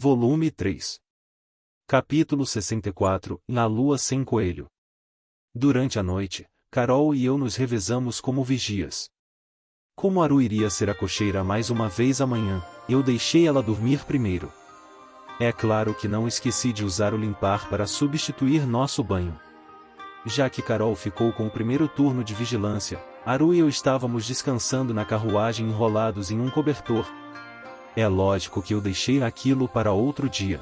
Volume 3. Capítulo 64. Na lua sem coelho. Durante a noite, Carol e eu nos revezamos como vigias. Como Aru iria ser a cocheira mais uma vez amanhã, eu deixei ela dormir primeiro. É claro que não esqueci de usar o limpar para substituir nosso banho. Já que Carol ficou com o primeiro turno de vigilância, Aru e eu estávamos descansando na carruagem enrolados em um cobertor. É lógico que eu deixei aquilo para outro dia.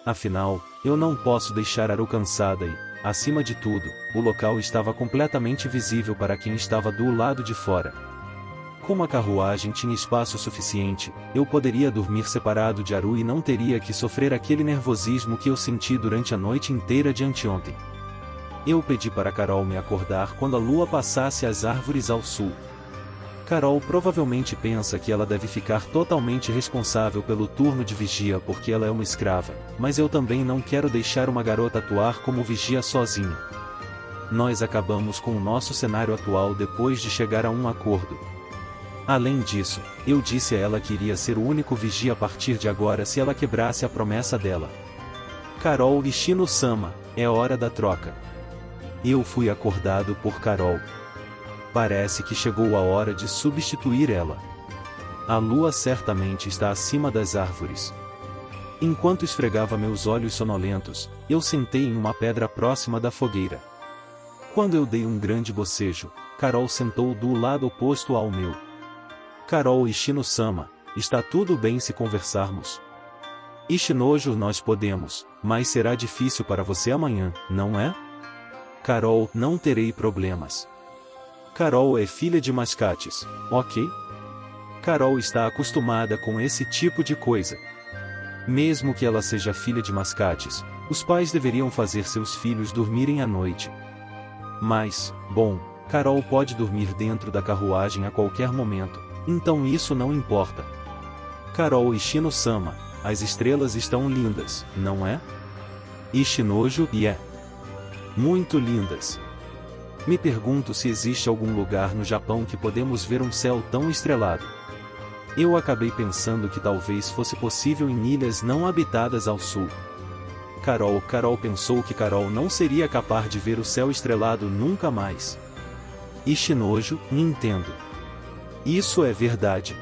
Afinal, eu não posso deixar Aru cansada e, acima de tudo, o local estava completamente visível para quem estava do lado de fora. Como a carruagem tinha espaço suficiente, eu poderia dormir separado de Aru e não teria que sofrer aquele nervosismo que eu senti durante a noite inteira de anteontem. Eu pedi para Carol me acordar quando a lua passasse as árvores ao sul. Carol provavelmente pensa que ela deve ficar totalmente responsável pelo turno de vigia porque ela é uma escrava, mas eu também não quero deixar uma garota atuar como vigia sozinha. Nós acabamos com o nosso cenário atual depois de chegar a um acordo. Além disso, eu disse a ela que iria ser o único vigia a partir de agora se ela quebrasse a promessa dela. Carol e Shino-sama, é hora da troca. Eu fui acordado por Carol. Parece que chegou a hora de substituir ela. A lua certamente está acima das árvores. Enquanto esfregava meus olhos sonolentos, eu sentei em uma pedra próxima da fogueira. Quando eu dei um grande bocejo, Carol sentou do lado oposto ao meu. Carol e Shino-sama, está tudo bem se conversarmos? Ishinojo nós podemos, mas será difícil para você amanhã, não é? Carol, não terei problemas. Carol é filha de mascates, ok? Carol está acostumada com esse tipo de coisa. Mesmo que ela seja filha de mascates, os pais deveriam fazer seus filhos dormirem à noite. Mas, bom, Carol pode dormir dentro da carruagem a qualquer momento, então isso não importa. Carol e Shino-sama, as estrelas estão lindas, não é? Ishinojo e é. Muito lindas. Me pergunto se existe algum lugar no Japão que podemos ver um céu tão estrelado. Eu acabei pensando que talvez fosse possível em ilhas não habitadas ao sul. Carol pensou que Carol não seria capaz de ver o céu estrelado nunca mais. Ishinojo, entendo. Isso é verdade.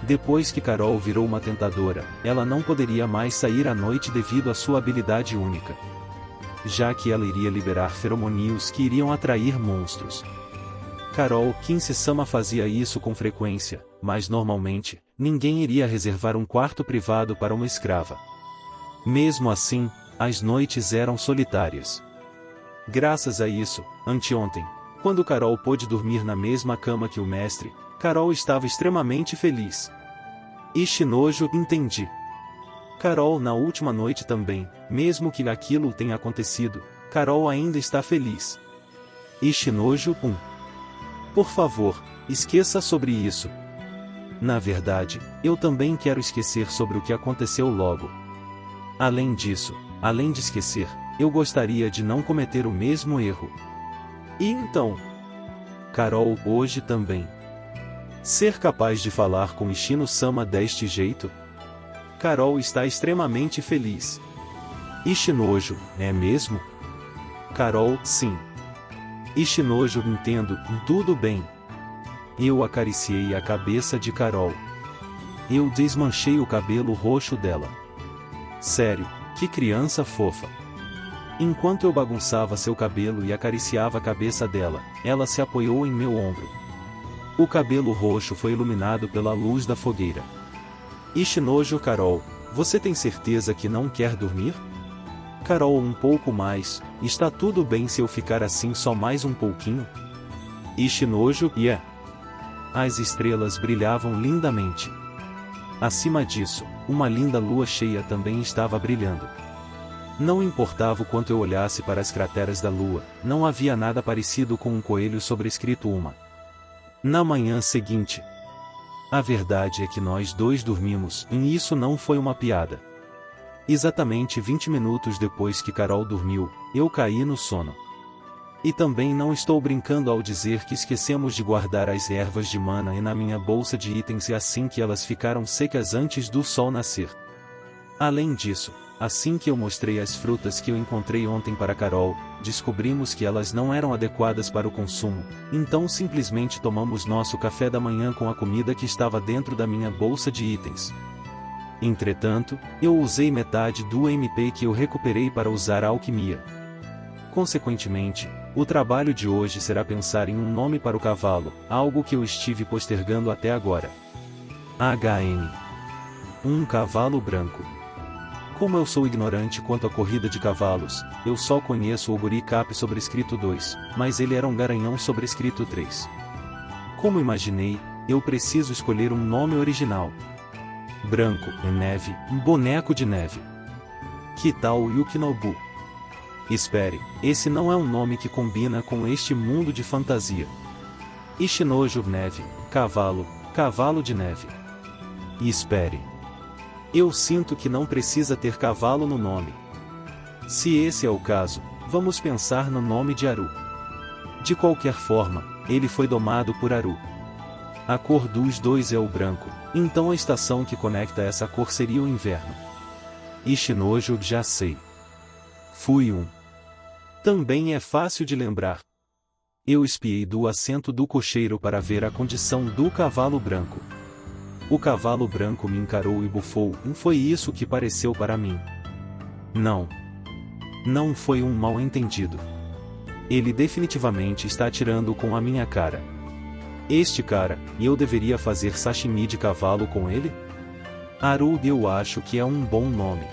Depois que Carol virou uma tentadora, ela não poderia mais sair à noite devido à sua habilidade única. Já que ela iria liberar feromônios que iriam atrair monstros. Carol Kinsey-sama fazia isso com frequência, mas normalmente, ninguém iria reservar um quarto privado para uma escrava. Mesmo assim, as noites eram solitárias. Graças a isso, anteontem, quando Carol pôde dormir na mesma cama que o mestre, Carol estava extremamente feliz. Ishinojo, entendi. Carol na última noite também, mesmo que aquilo tenha acontecido, Carol ainda está feliz. Ishinojo 1. Por favor, esqueça sobre isso. Na verdade, eu também quero esquecer sobre o que aconteceu logo. Além disso, além de esquecer, eu gostaria de não cometer o mesmo erro. E então? Carol hoje também. Ser capaz de falar com Ishino-sama deste jeito? Carol está extremamente feliz. Ishinojo, é mesmo? Carol, sim. Ishinojo, entendo, tudo bem. Eu acariciei a cabeça de Carol. Eu desmanchei o cabelo roxo dela. Sério, que criança fofa. Enquanto eu bagunçava seu cabelo e acariciava a cabeça dela, ela se apoiou em meu ombro. O cabelo roxo foi iluminado pela luz da fogueira. Ishinojo, Carol, você tem certeza que não quer dormir? Carol, um pouco mais, está tudo bem se eu ficar assim só mais um pouquinho? Ishinojo, yeah. As estrelas brilhavam lindamente. Acima disso, uma linda lua cheia também estava brilhando. Não importava o quanto eu olhasse para as crateras da lua, não havia nada parecido com um coelho sobrescrito uma. Na manhã seguinte, a verdade é que nós dois dormimos, e isso não foi uma piada. Exatamente 20 minutos depois que Carol dormiu, eu caí no sono. E também não estou brincando ao dizer que esquecemos de guardar as ervas de mana na minha bolsa de itens e assim que elas ficaram secas antes do sol nascer. Além disso, assim que eu mostrei as frutas que eu encontrei ontem para Carol, descobrimos que elas não eram adequadas para o consumo, então simplesmente tomamos nosso café da manhã com a comida que estava dentro da minha bolsa de itens. Entretanto, eu usei metade do MP que eu recuperei para usar a alquimia. Consequentemente, o trabalho de hoje será pensar em um nome para o cavalo, algo que eu estive postergando até agora. HN. Um cavalo branco. Como eu sou ignorante quanto à corrida de cavalos, eu só conheço o Guri Cap sobrescrito 2, mas ele era um Garanhão sobrescrito 3. Como imaginei, eu preciso escolher um nome original. Branco é neve, um boneco de neve. Que tal Yukinobu? Espere, esse não é um nome que combina com este mundo de fantasia. Ishinoju neve, cavalo, cavalo de neve. E espere. Eu sinto que não precisa ter cavalo no nome. Se esse é o caso, vamos pensar no nome de Aru. De qualquer forma, ele foi domado por Aru. A cor dos dois é o branco, então a estação que conecta essa cor seria o inverno. Ishinoju já sei. Fui um. Também é fácil de lembrar. Eu espiei do assento do cocheiro para ver a condição do cavalo branco. O cavalo branco me encarou e bufou, e foi isso que pareceu para mim. Não. Não foi um mal-entendido. Ele definitivamente está atirando com a minha cara. Este cara, e eu deveria fazer sashimi de cavalo com ele? Aru, eu acho que é um bom nome.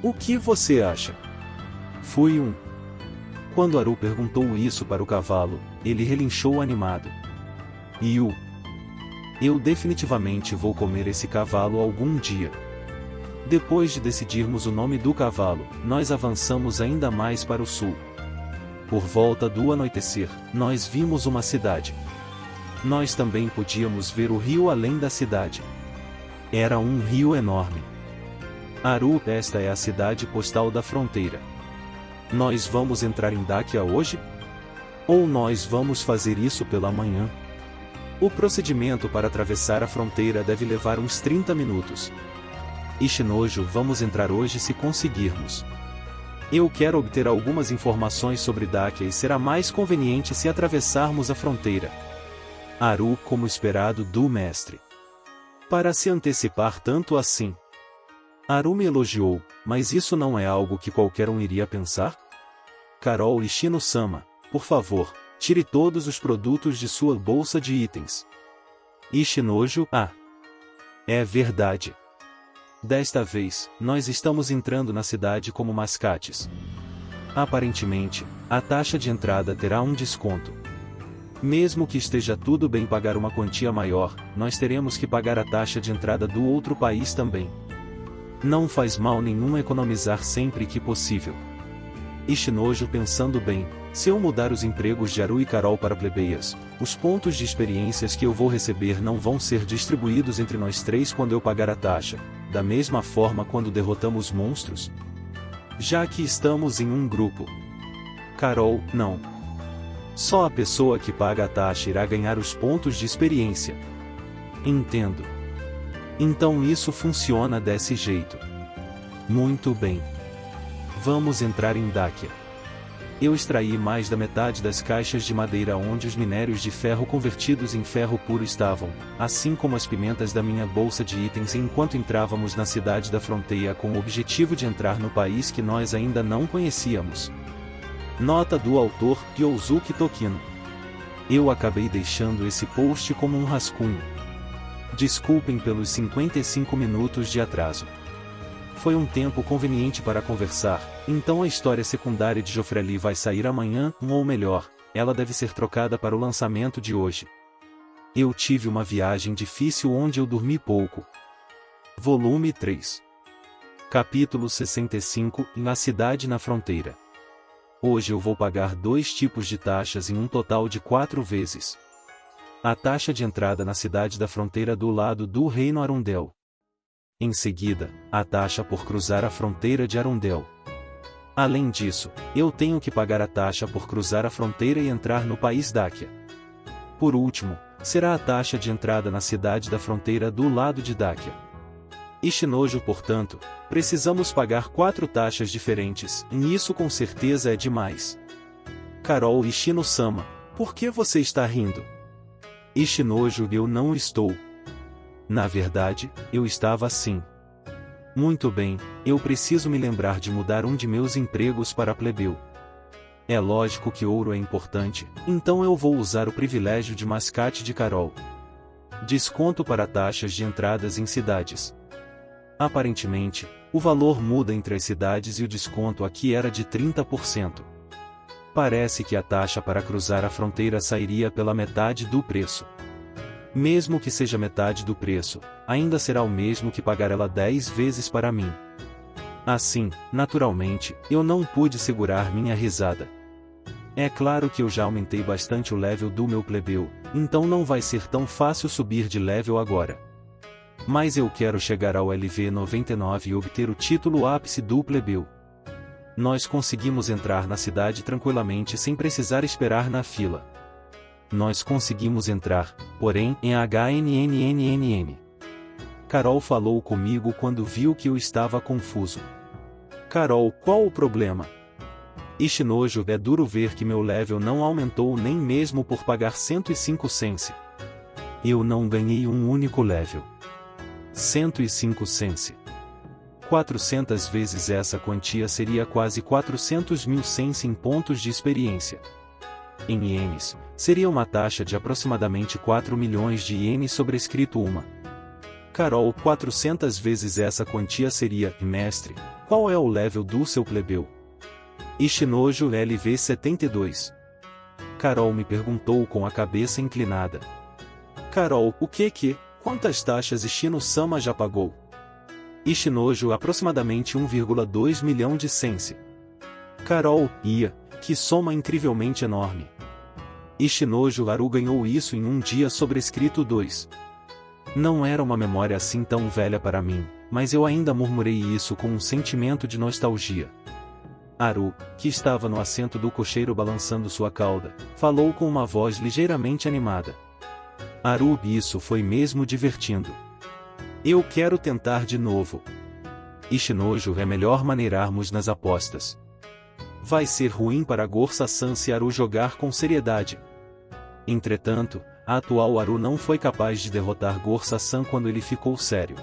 O que você acha? Fui um. Quando Aru perguntou isso para o cavalo, ele relinchou animado. Eu definitivamente vou comer esse cavalo algum dia. Depois de decidirmos o nome do cavalo, nós avançamos ainda mais para o sul. Por volta do anoitecer, nós vimos uma cidade. Nós também podíamos ver o rio além da cidade. Era um rio enorme. Aru, esta é a cidade postal da fronteira. Nós vamos entrar em Dakia hoje? Ou nós vamos fazer isso pela manhã? O procedimento para atravessar a fronteira deve levar uns 30 minutos. Ishinoju, vamos entrar hoje se conseguirmos. Eu quero obter algumas informações sobre Dakia e será mais conveniente se atravessarmos a fronteira. Aru, como esperado do mestre. Para se antecipar tanto assim. Aru me elogiou, mas isso não é algo que qualquer um iria pensar? Carol e Shino-sama, por favor, tire todos os produtos de sua bolsa de itens. Ishinoju, é verdade. Desta vez, nós estamos entrando na cidade como mascates. Aparentemente, a taxa de entrada terá um desconto. Mesmo que esteja tudo bem pagar uma quantia maior, nós teremos que pagar a taxa de entrada do outro país também. Não faz mal nenhum economizar sempre que possível. Ishinoju, pensando bem, se eu mudar os empregos de Aru e Carol para plebeias, os pontos de experiências que eu vou receber não vão ser distribuídos entre nós três quando eu pagar a taxa, da mesma forma quando derrotamos monstros? Já que estamos em um grupo. Carol, não. Só a pessoa que paga a taxa irá ganhar os pontos de experiência. Entendo. Então isso funciona desse jeito. Muito bem. Vamos entrar em Dakia. Eu extraí mais da metade das caixas de madeira onde os minérios de ferro convertidos em ferro puro estavam, assim como as pimentas da minha bolsa de itens enquanto entrávamos na cidade da fronteira com o objetivo de entrar no país que nós ainda não conhecíamos. Nota do autor, Ryosuke Tokino. Eu acabei deixando esse post como um rascunho. Desculpem pelos 55 minutos de atraso. Foi um tempo conveniente para conversar, então a história secundária de Joffrey vai sair amanhã, ou melhor, ela deve ser trocada para o lançamento de hoje. Eu tive uma viagem difícil onde eu dormi pouco. Volume 3. Capítulo 65, Na cidade na fronteira. Hoje eu vou pagar 2 tipos de taxas em um total de 4 vezes. A taxa de entrada na cidade da fronteira do lado do Reino Arundel. Em seguida, a taxa por cruzar a fronteira de Arundel. Além disso, eu tenho que pagar a taxa por cruzar a fronteira e entrar no país Dakia. Por último, será a taxa de entrada na cidade da fronteira do lado de Dakia. Ishinoju, portanto, precisamos pagar 4 taxas diferentes, e isso com certeza é demais. Carol Ishino-sama, por que você está rindo? Ishinoju, eu não estou. Na verdade, eu estava sim. Muito bem, eu preciso me lembrar de mudar um de meus empregos para plebeu. É lógico que ouro é importante, então eu vou usar o privilégio de mascate de Carol. Desconto para taxas de entradas em cidades. Aparentemente, o valor muda entre as cidades e o desconto aqui era de 30%. Parece que a taxa para cruzar a fronteira sairia pela metade do preço. Mesmo que seja metade do preço, ainda será o mesmo que pagar ela 10 vezes para mim. Assim, naturalmente, eu não pude segurar minha risada. É claro que eu já aumentei bastante o level do meu plebeu, então não vai ser tão fácil subir de level agora. Mas eu quero chegar ao LV 99 e obter o título ápice do plebeu. Nós conseguimos entrar na cidade tranquilamente sem precisar esperar na fila. Nós conseguimos entrar, porém, em HNNNNN. Carol falou comigo quando viu que eu estava confuso. Carol, qual o problema? Ishinoju, é duro ver que meu level não aumentou nem mesmo por pagar 105 sense. Eu não ganhei um único level. 105 sense. 400 vezes essa quantia seria quase 400 mil sense em pontos de experiência. Em ienes, seria uma taxa de aproximadamente 4 milhões de ienes sobrescrito uma. Carol, 400 vezes essa quantia seria, mestre, qual é o level do seu plebeu? Ishinoju, LV 72. Carol me perguntou com a cabeça inclinada. Carol, o que? Quantas taxas Ishino-sama já pagou? Ishinoju, aproximadamente 1,2 milhão de sense. Carol, que soma incrivelmente enorme. Ishinoju, Aru ganhou isso em um dia sobrescrito 2. Não era uma memória assim tão velha para mim, mas eu ainda murmurei isso com um sentimento de nostalgia. Aru, que estava no assento do cocheiro balançando sua cauda, falou com uma voz ligeiramente animada. Aru, isso foi mesmo divertindo. Eu quero tentar de novo. Ishinoju, é melhor maneirarmos nas apostas. Vai ser ruim para Gorsa-san se Aru jogar com seriedade. Entretanto, a atual Aru não foi capaz de derrotar Gorsa-san quando ele ficou sério.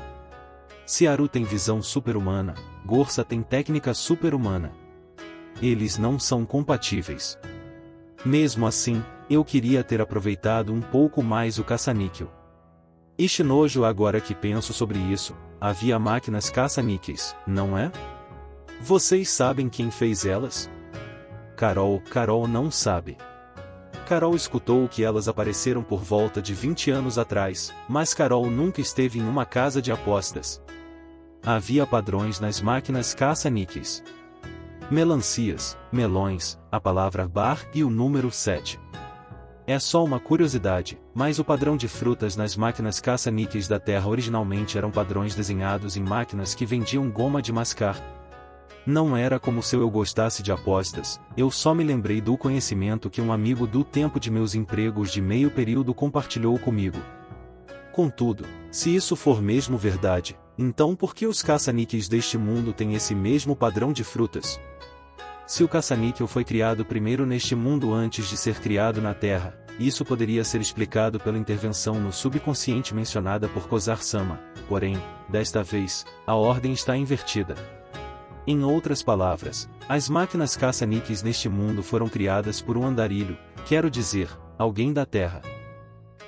Se Aru tem visão super-humana, Gorsa tem técnica super-humana. Eles não são compatíveis. Mesmo assim, eu queria ter aproveitado um pouco mais o caça-níquel. Ishinoju, agora que penso sobre isso, havia máquinas caça-níqueis, não é? Vocês sabem quem fez elas? Carol não sabe. Carol escutou que elas apareceram por volta de 20 anos atrás, mas Carol nunca esteve em uma casa de apostas. Havia padrões nas máquinas caça-níqueis. Melancias, melões, a palavra bar e o número 7. É só uma curiosidade, mas o padrão de frutas nas máquinas caça-níqueis da Terra originalmente eram padrões desenhados em máquinas que vendiam goma de mascar. Não era como se eu gostasse de apostas, eu só me lembrei do conhecimento que um amigo do tempo de meus empregos de meio período compartilhou comigo. Contudo, se isso for mesmo verdade, então por que os caça-níqueis deste mundo têm esse mesmo padrão de frutas? Se o caça-níquel foi criado primeiro neste mundo antes de ser criado na Terra, isso poderia ser explicado pela intervenção no subconsciente mencionada por Kozar-sama, porém, desta vez, a ordem está invertida. Em outras palavras, as máquinas caça-níqueis neste mundo foram criadas por um andarilho, quero dizer, alguém da Terra.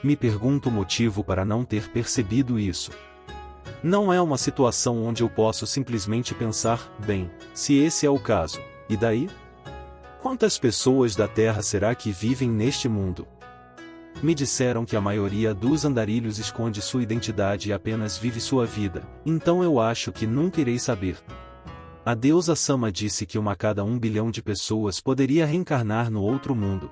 Me pergunto o motivo para não ter percebido isso. Não é uma situação onde eu posso simplesmente pensar, bem, se esse é o caso, e daí? Quantas pessoas da Terra será que vivem neste mundo? Me disseram que a maioria dos andarilhos esconde sua identidade e apenas vive sua vida, então eu acho que nunca irei saber. A deusa Sama disse que uma a cada 1 bilhão de pessoas poderia reencarnar no outro mundo.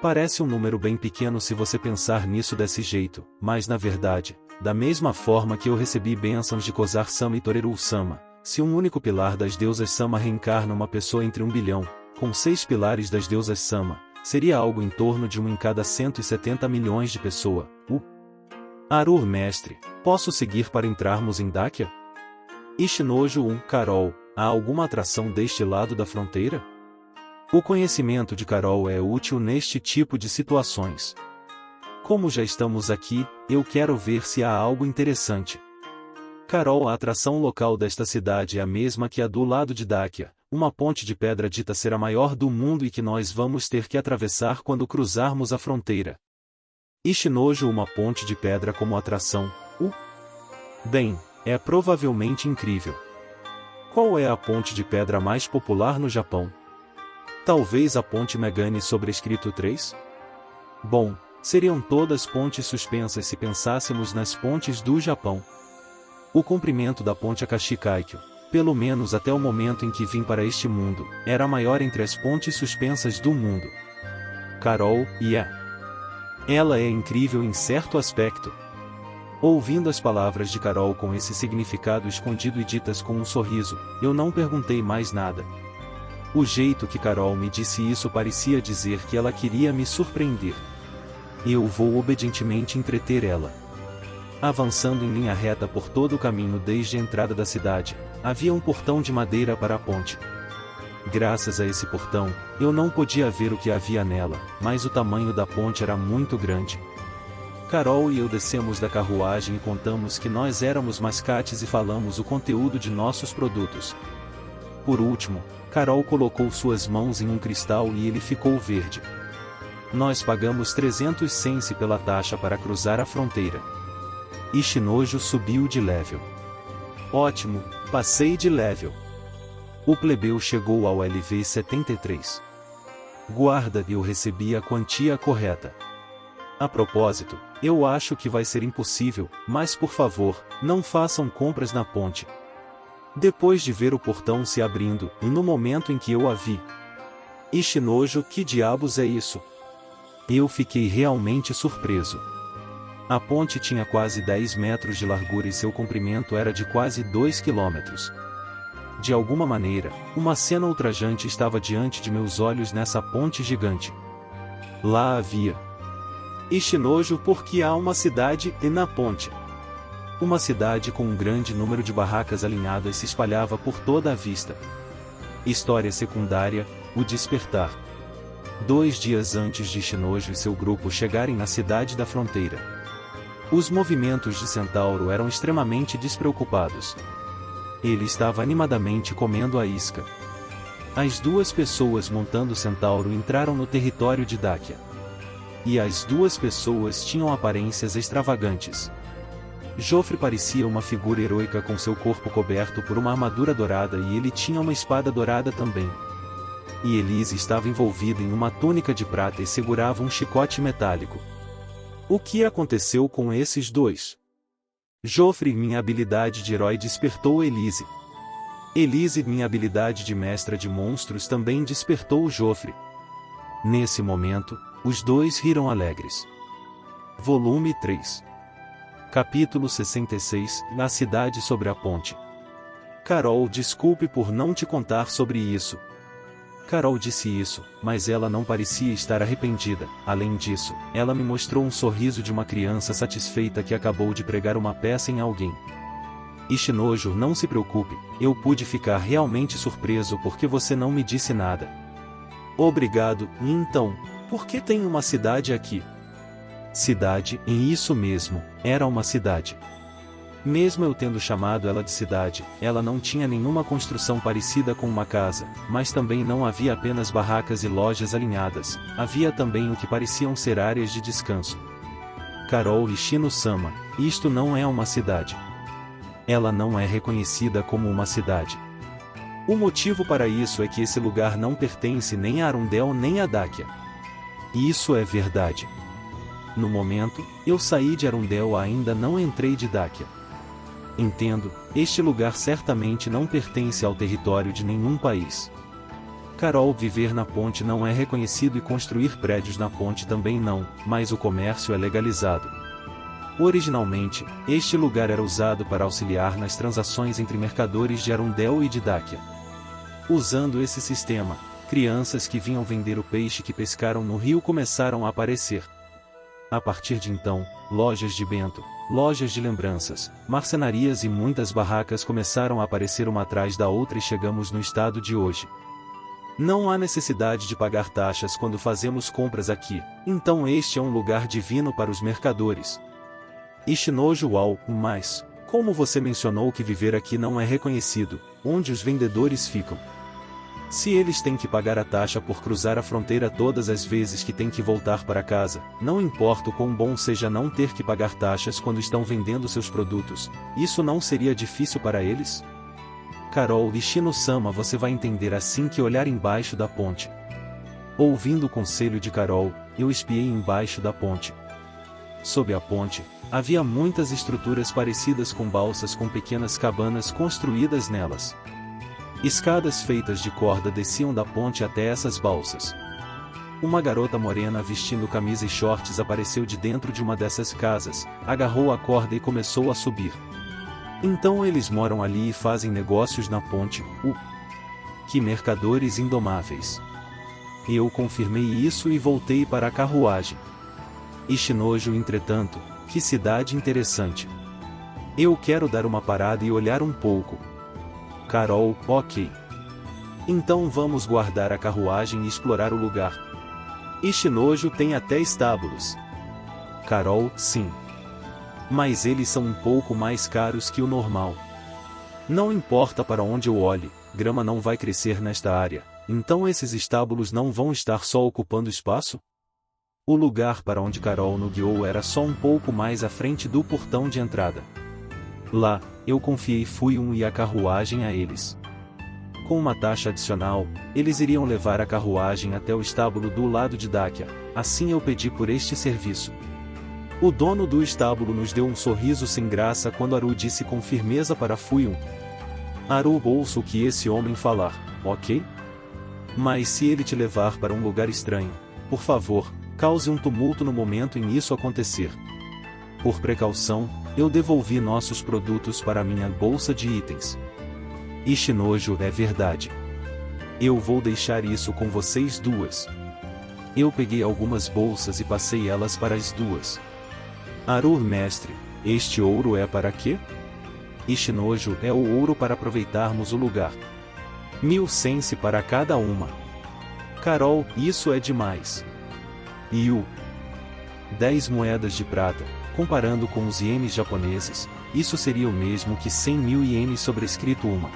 Parece um número bem pequeno se você pensar nisso desse jeito, mas na verdade, da mesma forma que eu recebi bênçãos de Kozar-sama e Toreru-sama, se um único pilar das deusas Sama reencarna uma pessoa entre 1 bilhão, com 6 pilares das deusas Sama, seria algo em torno de 1 em cada 170 milhões de pessoas. Arur mestre, posso seguir para entrarmos em Dáquia? Ishinoju 1 Carol, há alguma atração deste lado da fronteira? O conhecimento de Carol é útil neste tipo de situações. Como já estamos aqui, eu quero ver se há algo interessante. Carol, a atração local desta cidade é a mesma que a do lado de Dáquia, uma ponte de pedra dita ser a maior do mundo e que nós vamos ter que atravessar quando cruzarmos a fronteira. Ishinoju, uma ponte de pedra como atração. Bem, é provavelmente incrível. Qual é a ponte de pedra mais popular no Japão? Talvez a ponte Megane sobrescrito 3? Bom, seriam todas pontes suspensas se pensássemos nas pontes do Japão. O comprimento da ponte Akashi Kaikyo, pelo menos até o momento em que vim para este mundo, era a maior entre as pontes suspensas do mundo. Carol, ela é incrível em certo aspecto. Ouvindo as palavras de Carol com esse significado escondido e ditas com um sorriso, eu não perguntei mais nada. O jeito que Carol me disse isso parecia dizer que ela queria me surpreender. Eu vou obedientemente entreter ela. Avançando em linha reta por todo o caminho desde a entrada da cidade, havia um portão de madeira para a ponte. Graças a esse portão, eu não podia ver o que havia nela, mas o tamanho da ponte era muito grande. Carol e eu descemos da carruagem e contamos que nós éramos mascates e falamos o conteúdo de nossos produtos. Por último, Carol colocou suas mãos em um cristal e ele ficou verde. Nós pagamos 300 sense pela taxa para cruzar a fronteira. Ishinoju subiu de level. Ótimo, passei de level. O plebeu chegou ao LV 73. Guarda, eu recebi a quantia correta. A propósito, eu acho que vai ser impossível, mas por favor, não façam compras na ponte. Depois de ver o portão se abrindo, e no momento em que eu a vi. Ishinoju, que diabos é isso? Eu fiquei realmente surpreso. A ponte tinha quase 10 metros de largura e seu comprimento era de quase 2 quilômetros. De alguma maneira, uma cena ultrajante estava diante de meus olhos nessa ponte gigante. Lá havia Ishinoju, porque há uma cidade e na ponte. Uma cidade com um grande número de barracas alinhadas se espalhava por toda a vista. História secundária, o despertar. 2 dias antes de Ishinoju e seu grupo chegarem na cidade da fronteira. Os movimentos de Centauro eram extremamente despreocupados. Ele estava animadamente comendo a isca. As 2 pessoas montando Centauro entraram no território de Dáquia. E as 2 pessoas tinham aparências extravagantes. Joffre parecia uma figura heroica com seu corpo coberto por uma armadura dourada e ele tinha uma espada dourada também. E Elise estava envolvida em uma túnica de prata e segurava um chicote metálico. O que aconteceu com esses 2? Joffre, minha habilidade de herói despertou Elise. Elise, minha habilidade de mestra de monstros também despertou Joffre. Nesse momento, os 2 riram alegres. Volume 3. Capítulo 66, Na cidade sobre a ponte. Carol, desculpe por não te contar sobre isso. Carol disse isso, mas ela não parecia estar arrependida. Além disso, ela me mostrou um sorriso de uma criança satisfeita que acabou de pregar uma peça em alguém. Ishinoju, não se preocupe, eu pude ficar realmente surpreso porque você não me disse nada. Obrigado, e então, por que tem uma cidade aqui? Cidade, em isso mesmo, era uma cidade. Mesmo eu tendo chamado ela de cidade, ela não tinha nenhuma construção parecida com uma casa, mas também não havia apenas barracas e lojas alinhadas, havia também o que pareciam ser áreas de descanso. Carol e Shino-sama, isto não é uma cidade. Ela não é reconhecida como uma cidade. O motivo para isso é que esse lugar não pertence nem a Arundel nem a Dáquia. Isso é verdade. No momento, eu saí de Arundel, ainda não entrei de Dáquia. Entendo, este lugar certamente não pertence ao território de nenhum país. Carol, viver na ponte não é reconhecido e construir prédios na ponte também não, mas o comércio é legalizado. Originalmente, este lugar era usado para auxiliar nas transações entre mercadores de Arundel e de Dáquia. Usando esse sistema, crianças que vinham vender o peixe que pescaram no rio começaram a aparecer. A partir de então, lojas de bento, lojas de lembranças, marcenarias e muitas barracas começaram a aparecer uma atrás da outra e chegamos no estado de hoje. Não há necessidade de pagar taxas quando fazemos compras aqui, então este é um lugar divino para os mercadores. Ishinoju Uau, mas, como você mencionou que viver aqui não é reconhecido, onde os vendedores ficam? Se eles têm que pagar a taxa por cruzar a fronteira todas as vezes que têm que voltar para casa, não importa o quão bom seja não ter que pagar taxas quando estão vendendo seus produtos, isso não seria difícil para eles? Carol e Shino-sama, você vai entender assim que olhar embaixo da ponte. Ouvindo o conselho de Carol, eu espiei embaixo da ponte. Sob a ponte, havia muitas estruturas parecidas com balsas com pequenas cabanas construídas nelas. Escadas feitas de corda desciam da ponte até essas balsas. Uma garota morena vestindo camisa e shorts apareceu de dentro de uma dessas casas, agarrou a corda e começou a subir. Então eles moram ali e fazem negócios na ponte. Que mercadores indomáveis! Eu confirmei isso e voltei para a carruagem. Ishinoju, entretanto, que cidade interessante. Eu quero dar uma parada e olhar um pouco. Carol, ok. Então vamos guardar a carruagem e explorar o lugar. Ishinoju tem até estábulos. Carol, sim. Mas eles são um pouco mais caros que o normal. Não importa para onde eu olhe, grama não vai crescer nesta área, então esses estábulos não vão estar só ocupando espaço? O lugar para onde Carol nos guiou era só um pouco mais à frente do portão de entrada. Lá, eu confiei e a carruagem a eles. Com uma taxa adicional, eles iriam levar a carruagem até o estábulo do lado de Dakia, assim eu pedi por este serviço. O dono do estábulo nos deu um sorriso sem graça quando Aru disse com firmeza para Fuyun. Aru, ouço o que esse homem falar, ok? Mas se ele te levar para um lugar estranho, por favor, cause um tumulto no momento em isso acontecer. Por precaução, eu devolvi nossos produtos para minha bolsa de itens. Ishinoju, é verdade. Eu vou deixar isso com vocês duas. Eu peguei algumas bolsas e passei elas para as duas. Aru, mestre, este ouro é para quê? Ishinoju, é o ouro para aproveitarmos o lugar. 1000 sense para cada uma. Carol, isso é demais. Yu. 10 moedas de prata, comparando com os ienes japoneses, isso seria o mesmo que 100.000 ienes sobrescrito uma.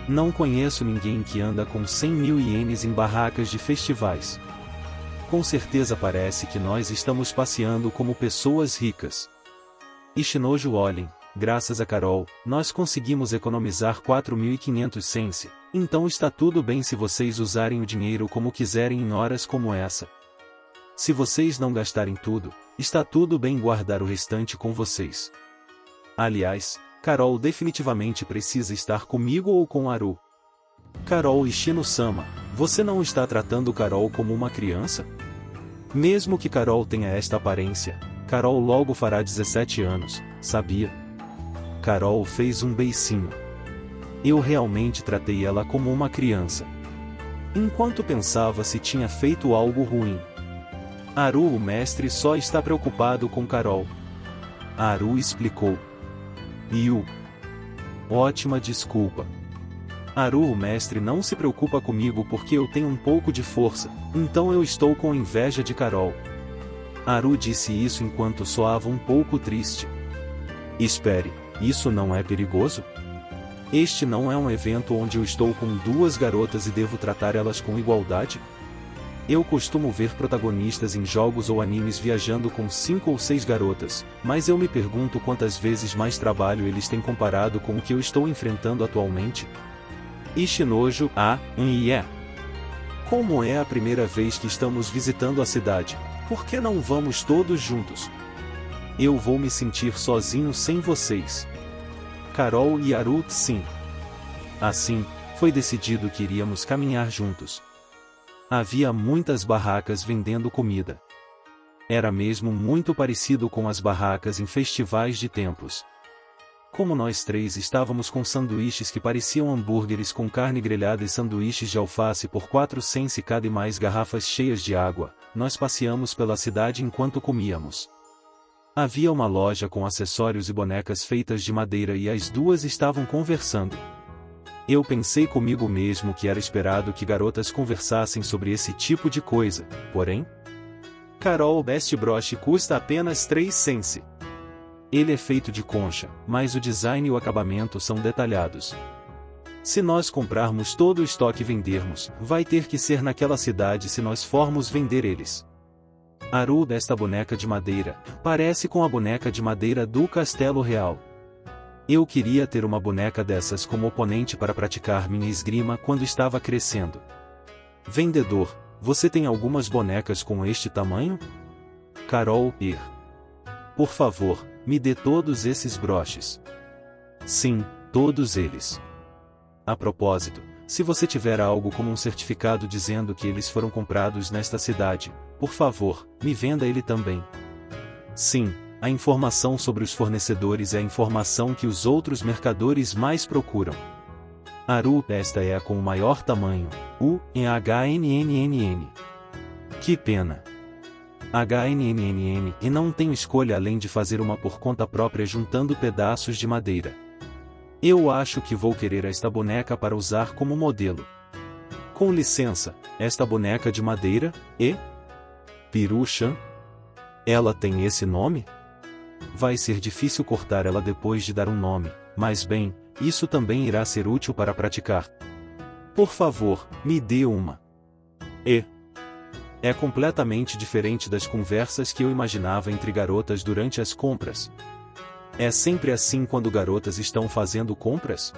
Não conheço ninguém que anda com 100.000 ienes em barracas de festivais. Com certeza parece que nós estamos passeando como pessoas ricas. Ishinoju, olhem, graças a Carol, nós conseguimos economizar 4.500 sense, então está tudo bem se vocês usarem o dinheiro como quiserem em horas como essa. Se vocês não gastarem tudo, está tudo bem guardar o restante com vocês. Aliás, Carol definitivamente precisa estar comigo ou com Aru. Carol e Shino-sama, você não está tratando Carol como uma criança? Mesmo que Carol tenha esta aparência, Carol logo fará 17 anos, sabia? Carol fez um beicinho. Eu realmente tratei ela como uma criança. Enquanto pensava se tinha feito algo ruim. Aru, o mestre, só está preocupado com Carol. Aru explicou. Yu. Ótima desculpa. Aru, o mestre, não se preocupa comigo porque eu tenho um pouco de força, então eu estou com inveja de Carol. Aru disse isso enquanto soava um pouco triste. Espere, isso não é perigoso? Este não é um evento onde eu estou com duas garotas e devo tratar elas com igualdade? Eu costumo ver protagonistas em jogos ou animes viajando com 5 ou 6 garotas, mas eu me pergunto quantas vezes mais trabalho eles têm comparado com o que eu estou enfrentando atualmente. Ishinoju, como é a primeira vez que estamos visitando a cidade, por que não vamos todos juntos? Eu vou me sentir sozinho sem vocês. Carol e Aru, sim. Assim, foi decidido que iríamos caminhar juntos. Havia muitas barracas vendendo comida. Era mesmo muito parecido com as barracas em festivais de templos. Como nós três estávamos com sanduíches que pareciam hambúrgueres com carne grelhada e sanduíches de alface por 4 sense cada e mais garrafas cheias de água, nós passeamos pela cidade enquanto comíamos. Havia uma loja com acessórios e bonecas feitas de madeira e as duas estavam conversando. Eu pensei comigo mesmo que era esperado que garotas conversassem sobre esse tipo de coisa, porém... Carol, este broche custa apenas 3 cents. Ele é feito de concha, mas o design e o acabamento são detalhados. Se nós comprarmos todo o estoque e vendermos, vai ter que ser naquela cidade se nós formos vender eles. Aru, esta boneca de madeira, parece com a boneca de madeira do Castelo Real. Eu queria ter uma boneca dessas como oponente para praticar minha esgrima quando estava crescendo. Vendedor, você tem algumas bonecas com este tamanho? Carol, por favor, me dê todos esses broches. Sim, todos eles. A propósito, se você tiver algo como um certificado dizendo que eles foram comprados nesta cidade, por favor, me venda ele também. Sim, a informação sobre os fornecedores é a informação que os outros mercadores mais procuram. Aru, esta é a com o maior tamanho, HNNNN. Que pena. HNNNN, e não tenho escolha além de fazer uma por conta própria juntando pedaços de madeira. Eu acho que vou querer esta boneca para usar como modelo. Com licença, esta boneca de madeira, Piru-chan? Ela tem esse nome? Vai ser difícil cortar ela depois de dar um nome, mas bem, isso também irá ser útil para praticar. Por favor, me dê uma. É completamente diferente das conversas que eu imaginava entre garotas durante as compras. É sempre assim quando garotas estão fazendo compras?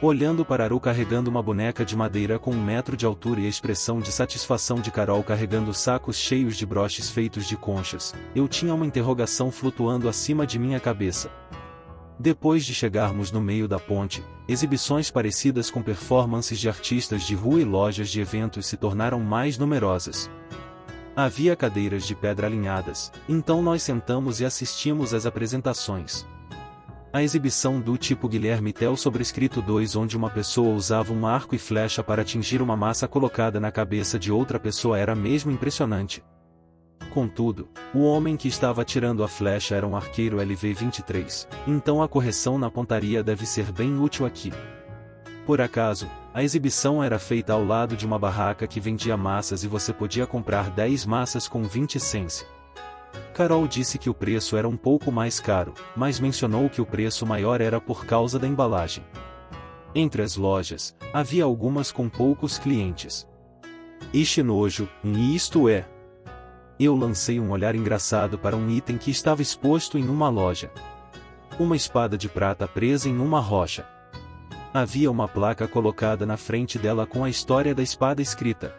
Olhando para Aru carregando uma boneca de madeira com 1 metro de altura e a expressão de satisfação de Carol carregando sacos cheios de broches feitos de conchas, eu tinha uma interrogação flutuando acima de minha cabeça. Depois de chegarmos no meio da ponte, exibições parecidas com performances de artistas de rua e lojas de eventos se tornaram mais numerosas. Havia cadeiras de pedra alinhadas, então nós sentamos e assistimos às apresentações. A exibição do tipo Guilherme Tell sobrescrito 2 onde uma pessoa usava um arco e flecha para atingir uma massa colocada na cabeça de outra pessoa era mesmo impressionante. Contudo, o homem que estava atirando a flecha era um arqueiro LV-23, então a correção na pontaria deve ser bem útil aqui. Por acaso, a exibição era feita ao lado de uma barraca que vendia massas e você podia comprar 10 massas com 20 cents. Carol disse que o preço era um pouco mais caro, mas mencionou que o preço maior era por causa da embalagem. Entre as lojas, havia algumas com poucos clientes. Ishinojo, isto é. Eu lancei um olhar engraçado para um item que estava exposto em uma loja. Uma espada de prata presa em uma rocha. Havia uma placa colocada na frente dela com a história da espada escrita.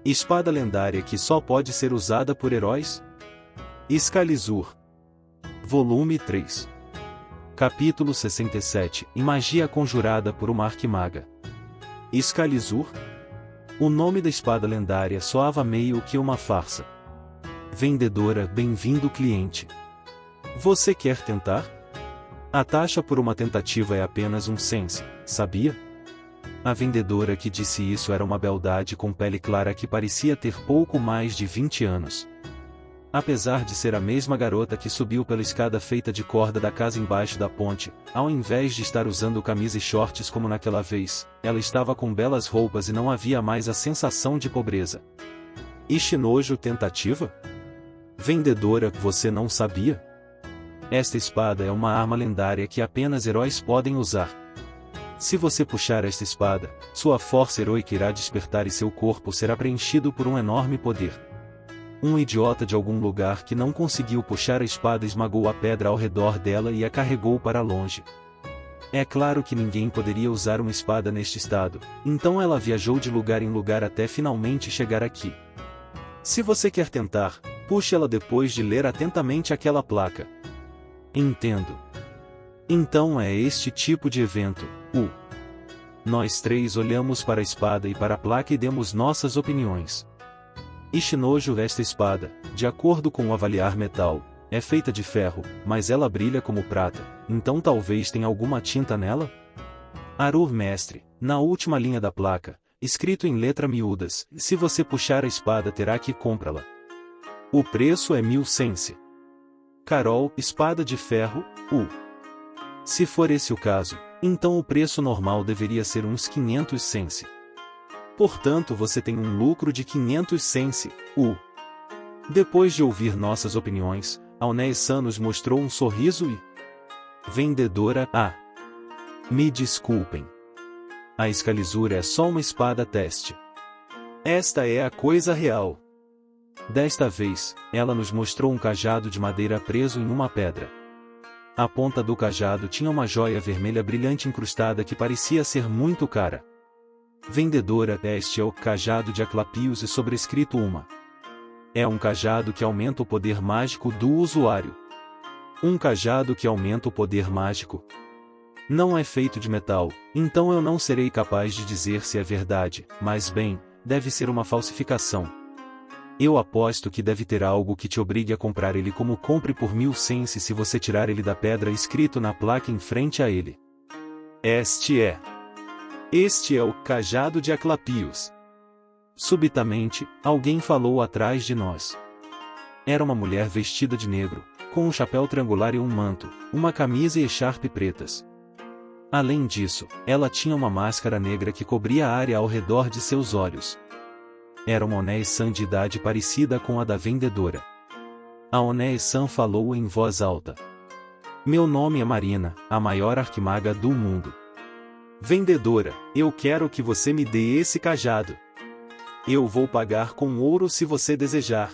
Espada lendária que só pode ser usada por heróis? Excalibur. Volume 3. Capítulo 67. Magia conjurada por uma arquimaga. Excalibur? O nome da espada lendária soava meio que uma farsa. Vendedora, bem-vindo cliente. Você quer tentar? A taxa por uma tentativa é apenas 1 cent, sabia? A vendedora que disse isso era uma beldade com pele clara que parecia ter pouco mais de 20 anos. Apesar de ser a mesma garota que subiu pela escada feita de corda da casa embaixo da ponte, ao invés de estar usando camisa e shorts como naquela vez, ela estava com belas roupas e não havia mais a sensação de pobreza. Ishinojo tentativa? Vendedora, você não sabia? Esta espada é uma arma lendária que apenas heróis podem usar. Se você puxar esta espada, sua força heroica irá despertar e seu corpo será preenchido por um enorme poder. Um idiota de algum lugar que não conseguiu puxar a espada esmagou a pedra ao redor dela e a carregou para longe. É claro que ninguém poderia usar uma espada neste estado, então ela viajou de lugar em lugar até finalmente chegar aqui. Se você quer tentar, puxe ela depois de ler atentamente aquela placa. Entendo. Então é este tipo de evento, Nós três olhamos para a espada e para a placa e demos nossas opiniões. Ishinojo, esta espada, de acordo com o avaliar metal, é feita de ferro, mas ela brilha como prata, então talvez tenha alguma tinta nela? Aru, mestre, na última linha da placa, escrito em letras miúdas, se você puxar a espada terá que comprá-la. O preço é 1000 cents. Carol, espada de ferro, Se for esse o caso, então o preço normal deveria ser uns 500 sense. Portanto você tem um lucro de 500 sense, Depois de ouvir nossas opiniões, Aone-san nos mostrou um sorriso e... Vendedora, me desculpem. A Excalibur é só uma espada teste. Esta é a coisa real. Desta vez, ela nos mostrou um cajado de madeira preso em uma pedra. A ponta do cajado tinha uma joia vermelha brilhante incrustada que parecia ser muito cara. Vendedora, este é o cajado de Aclapios e sobrescrito uma. É um cajado que aumenta o poder mágico do usuário. Um cajado que aumenta o poder mágico. Não é feito de metal, então eu não serei capaz de dizer se é verdade, mas bem, deve ser uma falsificação. Eu aposto que deve ter algo que te obrigue a comprar ele, como compre por 1000 sense se você tirar ele da pedra escrito na placa em frente a ele. Este é o cajado de Aclapios. Subitamente, alguém falou atrás de nós. Era uma mulher vestida de negro, com um chapéu triangular e um manto, uma camisa e echarpe pretas. Além disso, ela tinha uma máscara negra que cobria a área ao redor de seus olhos. Era uma Aone-san de idade parecida com a da vendedora. A Aone-san falou em voz alta. Meu nome é Marina, a maior arquimaga do mundo. Vendedora, eu quero que você me dê esse cajado. Eu vou pagar com ouro se você desejar.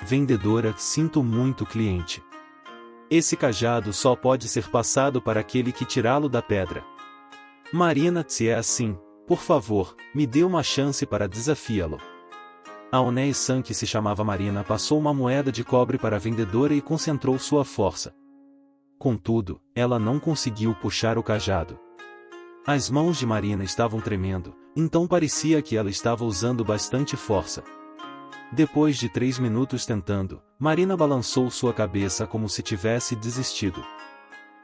Vendedora, sinto muito, cliente. Esse cajado só pode ser passado para aquele que tirá-lo da pedra. Marina, se é assim, por favor, me dê uma chance para desafiá-lo. A Aone-san, que se chamava Marina, passou uma moeda de cobre para a vendedora e concentrou sua força. Contudo, ela não conseguiu puxar o cajado. As mãos de Marina estavam tremendo, então parecia que ela estava usando bastante força. Depois de 3 minutos tentando, Marina balançou sua cabeça como se tivesse desistido.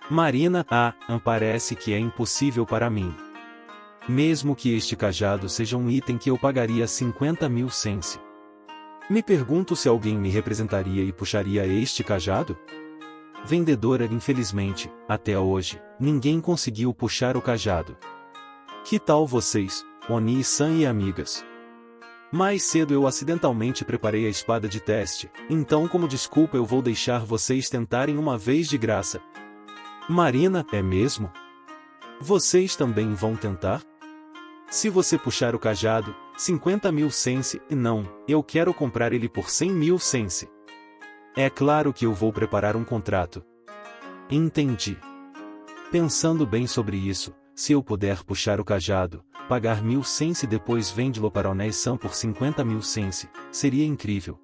Marina, parece que é impossível para mim. Mesmo que este cajado seja um item que eu pagaria 50.000 sense. Me pergunto se alguém me representaria e puxaria este cajado? Vendedora, infelizmente, até hoje, ninguém conseguiu puxar o cajado. Que tal vocês, Oni-san e amigas? Mais cedo eu acidentalmente preparei a espada de teste, então como desculpa eu vou deixar vocês tentarem uma vez de graça. Marina, é mesmo? Vocês também vão tentar? Se você puxar o cajado, 50.000 sense, e não, eu quero comprar ele por 100.000 sense. É claro que eu vou preparar um contrato. Entendi. Pensando bem sobre isso, se eu puder puxar o cajado, pagar 1000 sense e depois vende-lo para Aone-san por 50.000 sense, seria incrível.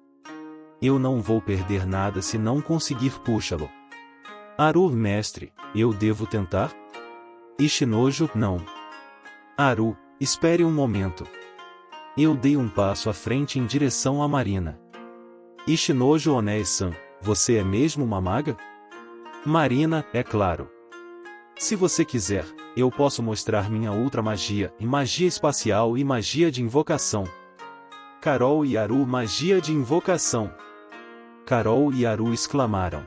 Eu não vou perder nada se não conseguir puxá-lo. Aru, mestre, eu devo tentar? Ishinojo, não. Aru, espere um momento. Eu dei um passo à frente em direção a Marina. Ishinojo, Aone-san, você é mesmo uma maga? Marina, é claro. Se você quiser, eu posso mostrar minha ultra magia, e magia espacial e magia de invocação. Carol e Aru, magia de invocação. Carol e Aru exclamaram.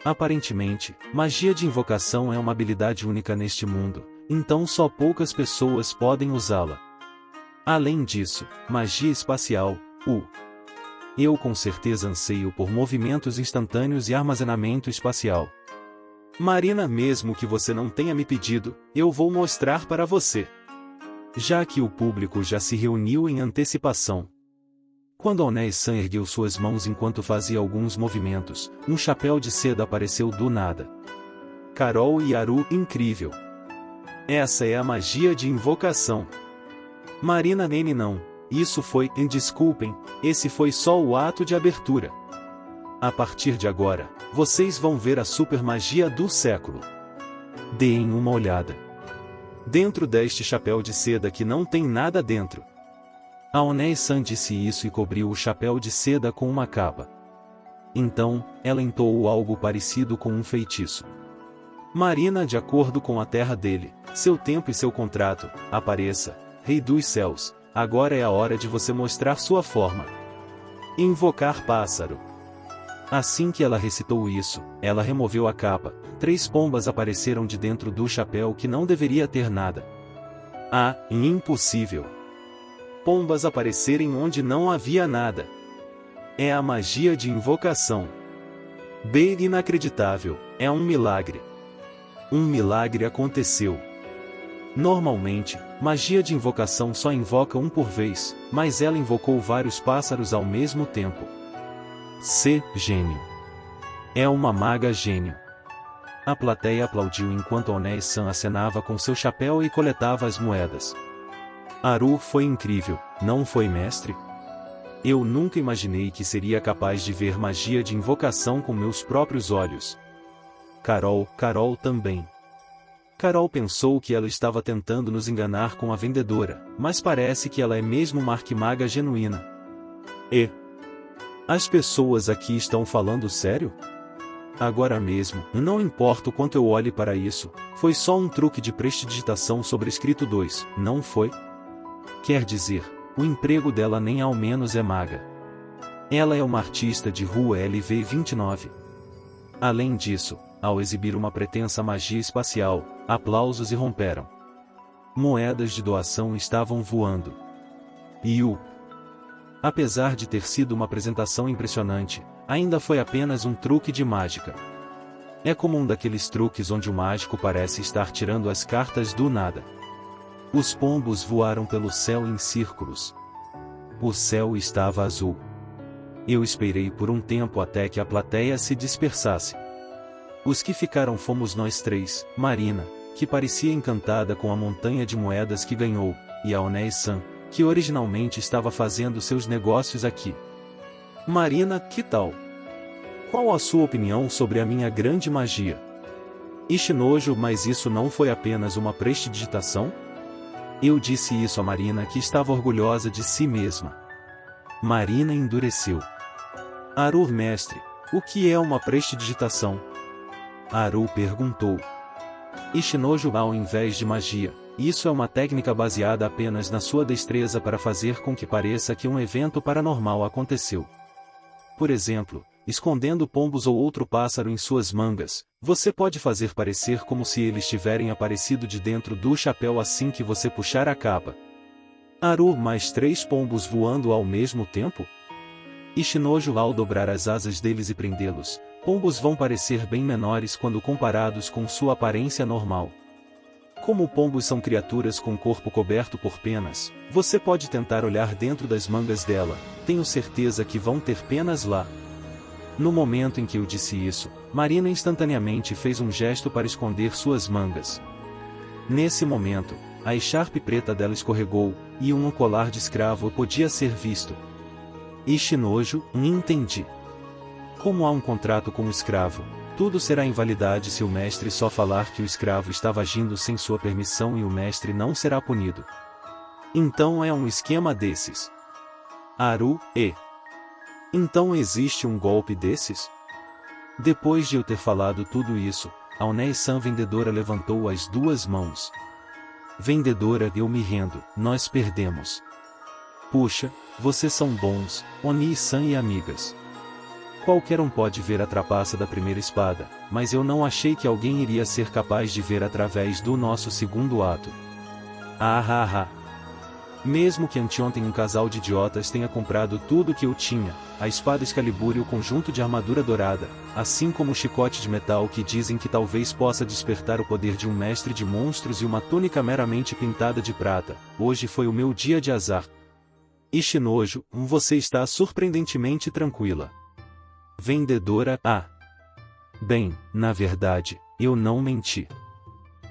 Aparentemente, magia de invocação é uma habilidade única neste mundo, então só poucas pessoas podem usá-la. Além disso, magia espacial, Eu com certeza anseio por movimentos instantâneos e armazenamento espacial. Marina, mesmo que você não tenha me pedido, eu vou mostrar para você. Já que o público já se reuniu em antecipação. Quando Aone-san ergueu suas mãos enquanto fazia alguns movimentos, um chapéu de seda apareceu do nada. Carol e Aru, incrível. Essa é a magia de invocação. Marina, Nene, não. Isso foi, desculpem, esse foi só o ato de abertura. A partir de agora, vocês vão ver a super magia do século. Deem uma olhada. Dentro deste chapéu de seda que não tem nada dentro. A Aone-san disse isso e cobriu o chapéu de seda com uma capa. Então, ela entoou algo parecido com um feitiço. Marina, de acordo com a terra dele, seu tempo e seu contrato, apareça, Rei dos Céus, agora é a hora de você mostrar sua forma. Invocar pássaro. Assim que ela recitou isso, ela removeu a capa. 3 pombas apareceram de dentro do chapéu que não deveria ter nada. Ah, impossível! Pombas aparecerem onde não havia nada. É a magia de invocação. Bem inacreditável, é um milagre. Um milagre aconteceu. Normalmente, magia de invocação só invoca um por vez, mas ela invocou vários pássaros ao mesmo tempo. Gênio. É uma maga gênio. A plateia aplaudiu enquanto Onéi-san acenava com seu chapéu e coletava as moedas. Haru foi incrível, não foi, mestre? Eu nunca imaginei que seria capaz de ver magia de invocação com meus próprios olhos. Carol também. Carol pensou que ela estava tentando nos enganar com a vendedora, mas parece que ela é mesmo uma arquimaga genuína. E as pessoas aqui estão falando sério? Agora mesmo, não importa o quanto eu olhe para isso, foi só um truque de prestidigitação sobrescrito 2, não foi? Quer dizer, o emprego dela nem ao menos é maga. Ela é uma artista de rua LV29. Além disso, ao exibir uma pretensa magia espacial, aplausos irromperam. Moedas de doação estavam voando. Apesar de ter sido uma apresentação impressionante, ainda foi apenas um truque de mágica. É como um daqueles truques onde o mágico parece estar tirando as cartas do nada. Os pombos voaram pelo céu em círculos. O céu estava azul. Eu esperei por um tempo até que a plateia se dispersasse. Os que ficaram fomos nós 3, Marina, que parecia encantada com a montanha de moedas que ganhou, e a Onéi-san, que originalmente estava fazendo seus negócios aqui. Marina, que tal? Qual a sua opinião sobre a minha grande magia? Ishinojo, mas isso não foi apenas uma prestidigitação? Eu disse isso a Marina, que estava orgulhosa de si mesma. Marina endureceu. Haru, mestre, o que é uma prestidigitação? Haru perguntou. Ishinojo, ao invés de magia, isso é uma técnica baseada apenas na sua destreza para fazer com que pareça que um evento paranormal aconteceu. Por exemplo, escondendo pombos ou outro pássaro em suas mangas, você pode fazer parecer como se eles tiverem aparecido de dentro do chapéu assim que você puxar a capa. Haru, mais 3 pombos voando ao mesmo tempo? Ishinojo, ao dobrar as asas deles e prendê-los, pombos vão parecer bem menores quando comparados com sua aparência normal. Como pombos são criaturas com o corpo coberto por penas, você pode tentar olhar dentro das mangas dela, tenho certeza que vão ter penas lá. No momento em que eu disse isso, Marina instantaneamente fez um gesto para esconder suas mangas. Nesse momento, a echarpe preta dela escorregou, e um colar de escravo podia ser visto. Ishinojo, entendi. Como há um contrato com o escravo, tudo será invalidade se o mestre só falar que o escravo estava agindo sem sua permissão e o mestre não será punido. Então é um esquema desses. Haru, então existe um golpe desses? Depois de eu ter falado tudo isso, a Onéi-san vendedora levantou as 2 mãos. Vendedora, eu me rendo, nós perdemos. Puxa, vocês são bons, Oni-san e amigas. Qualquer um pode ver a trapaça da primeira espada, mas eu não achei que alguém iria ser capaz de ver através do nosso segundo ato. Mesmo que anteontem um casal de idiotas tenha comprado tudo que eu tinha, a espada Excalibur e o conjunto de armadura dourada, assim como o chicote de metal que dizem que talvez possa despertar o poder de um mestre de monstros e uma túnica meramente pintada de prata, hoje foi o meu dia de azar. Ishinojo, você está surpreendentemente tranquila. Vendedora, bem, na verdade, eu não menti.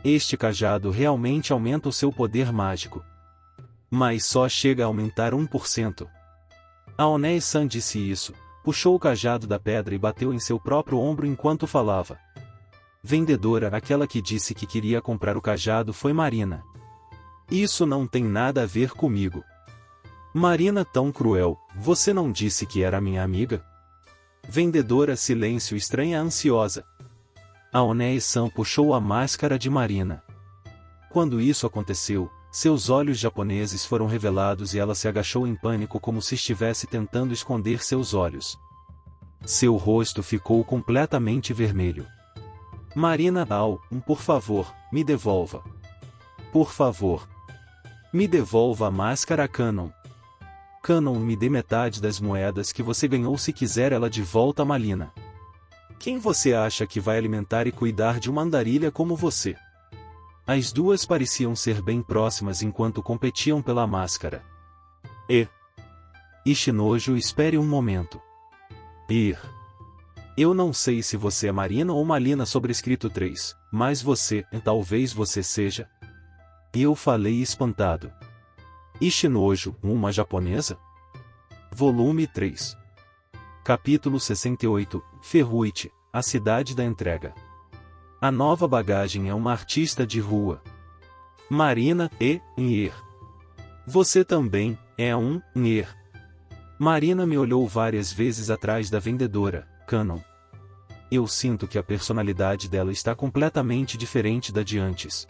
Este cajado realmente aumenta o seu poder mágico. Mas só chega a aumentar 1%. A Onéi-san disse isso, puxou o cajado da pedra e bateu em seu próprio ombro enquanto falava. Vendedora, aquela que disse que queria comprar o cajado foi Marina. Isso não tem nada a ver comigo. Marina, tão cruel, você não disse que era minha amiga? Vendedora, silêncio, estranha, ansiosa. A Onéi-san puxou a máscara de Marina. Quando isso aconteceu, seus olhos japoneses foram revelados e ela se agachou em pânico como se estivesse tentando esconder seus olhos. Seu rosto ficou completamente vermelho. Marina, por favor, me devolva. Por favor. Me devolva a máscara, Canon. Canon, me dê metade das moedas que você ganhou se quiser ela de volta, Malina. Quem você acha que vai alimentar e cuidar de uma andarilha como você? As duas pareciam ser bem próximas enquanto competiam pela máscara. Ishinojo, espere um momento. Eu não sei se você é Marina ou Malina sobrescrito 3, mas você, talvez você seja. Eu falei espantado. Ishinojo, uma japonesa? Volume 3. Capítulo 68, Ferruite, a cidade da entrega. A nova bagagem é uma artista de rua. Marina, Você também, é um, Marina me olhou várias vezes atrás da vendedora, Canon. Eu sinto que a personalidade dela está completamente diferente da de antes.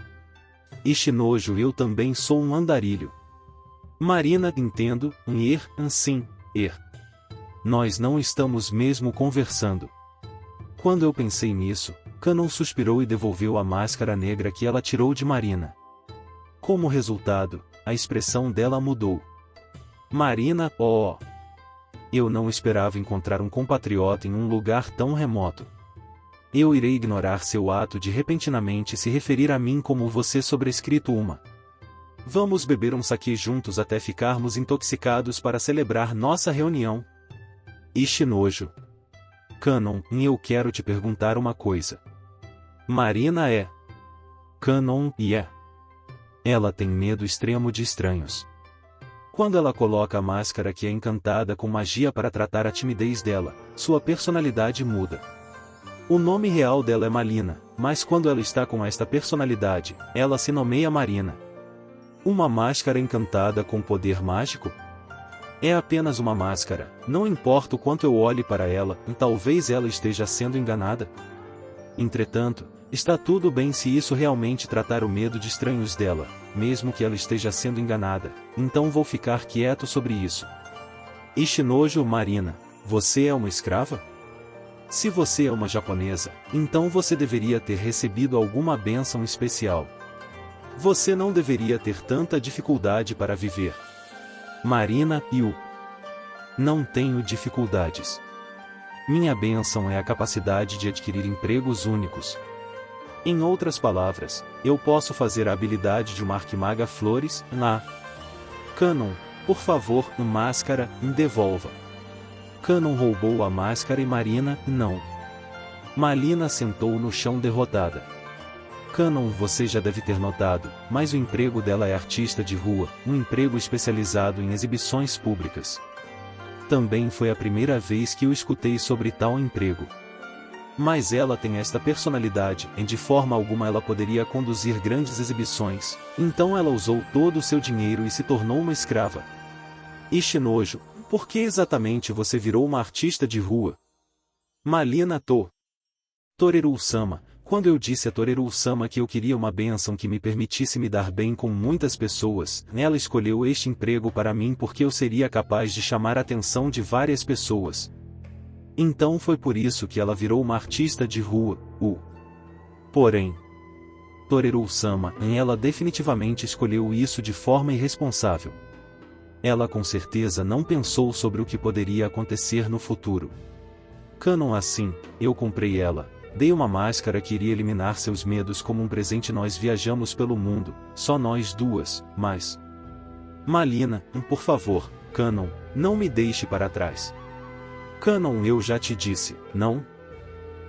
Ishinojo, eu também sou um andarilho. Marina, entendo, sim, Nós não estamos mesmo conversando. Quando eu pensei nisso, Canon suspirou e devolveu a máscara negra que ela tirou de Marina. Como resultado, a expressão dela mudou. Marina, Eu não esperava encontrar um compatriota em um lugar tão remoto. Eu irei ignorar seu ato de repentinamente se referir a mim como você sobrescrito uma. Vamos beber um sake juntos até ficarmos intoxicados para celebrar nossa reunião. Ishinojo. Canon, eu quero te perguntar uma coisa. Marina é. Canon, Ela tem medo extremo de estranhos. Quando ela coloca a máscara que é encantada com magia para tratar a timidez dela, sua personalidade muda. O nome real dela é Malina, mas quando ela está com esta personalidade, ela se nomeia Marina. Uma máscara encantada com poder mágico? É apenas uma máscara, não importa o quanto eu olhe para ela, talvez ela esteja sendo enganada. Entretanto, está tudo bem se isso realmente tratar o medo de estranhos dela, mesmo que ela esteja sendo enganada, então vou ficar quieto sobre isso. Ishinojo, Marina, você é uma escrava? Se você é uma japonesa, então você deveria ter recebido alguma bênção especial. Você não deveria ter tanta dificuldade para viver. Marina, Não tenho dificuldades. Minha bênção é a capacidade de adquirir empregos únicos. Em outras palavras, eu posso fazer a habilidade de uma arquimaga flores, Canon, por favor, máscara, devolva. Canon roubou a máscara e Marina, não. Malina sentou no chão derrotada. Canon, você já deve ter notado, mas o emprego dela é artista de rua, um emprego especializado em exibições públicas. Também foi a primeira vez que eu escutei sobre tal emprego. Mas ela tem esta personalidade, e de forma alguma ela poderia conduzir grandes exibições, então ela usou todo o seu dinheiro e se tornou uma escrava. Ishinojo, por que exatamente você virou uma artista de rua? Malina, Toreru-sama, quando eu disse a Toreru-sama que eu queria uma bênção que me permitisse me dar bem com muitas pessoas, ela escolheu este emprego para mim porque eu seria capaz de chamar a atenção de várias pessoas. Então foi por isso que ela virou uma artista de rua, Porém, Toreru-sama, ela definitivamente escolheu isso de forma irresponsável. Ela com certeza não pensou sobre o que poderia acontecer no futuro. Canon, assim, eu comprei ela, dei uma máscara que iria eliminar seus medos como um presente. Nós viajamos pelo mundo, só nós duas, mas... Malina, por favor, Canon, não me deixe para trás. Canon, eu já te disse, não?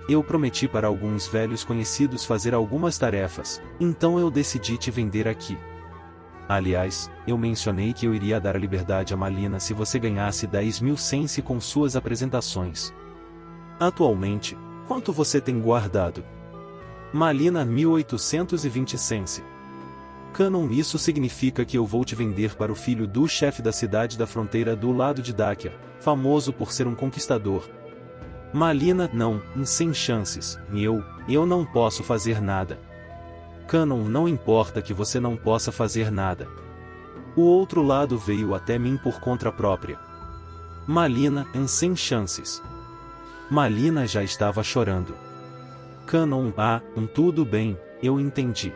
Eu prometi para alguns velhos conhecidos fazer algumas tarefas, então eu decidi te vender aqui. Aliás, eu mencionei que eu iria dar a liberdade a Malina se você ganhasse 10.000 sense com suas apresentações. Atualmente, quanto você tem guardado? Malina, 1.820 sense. Canon, isso significa que eu vou te vender para o filho do chefe da cidade da fronteira do lado de Dakia, famoso por ser um conquistador. Malina, não, sem chances, eu não posso fazer nada. Canon, não importa que você não possa fazer nada. O outro lado veio até mim por conta própria. Malina, sem chances. Malina já estava chorando. Canon, tudo bem, eu entendi.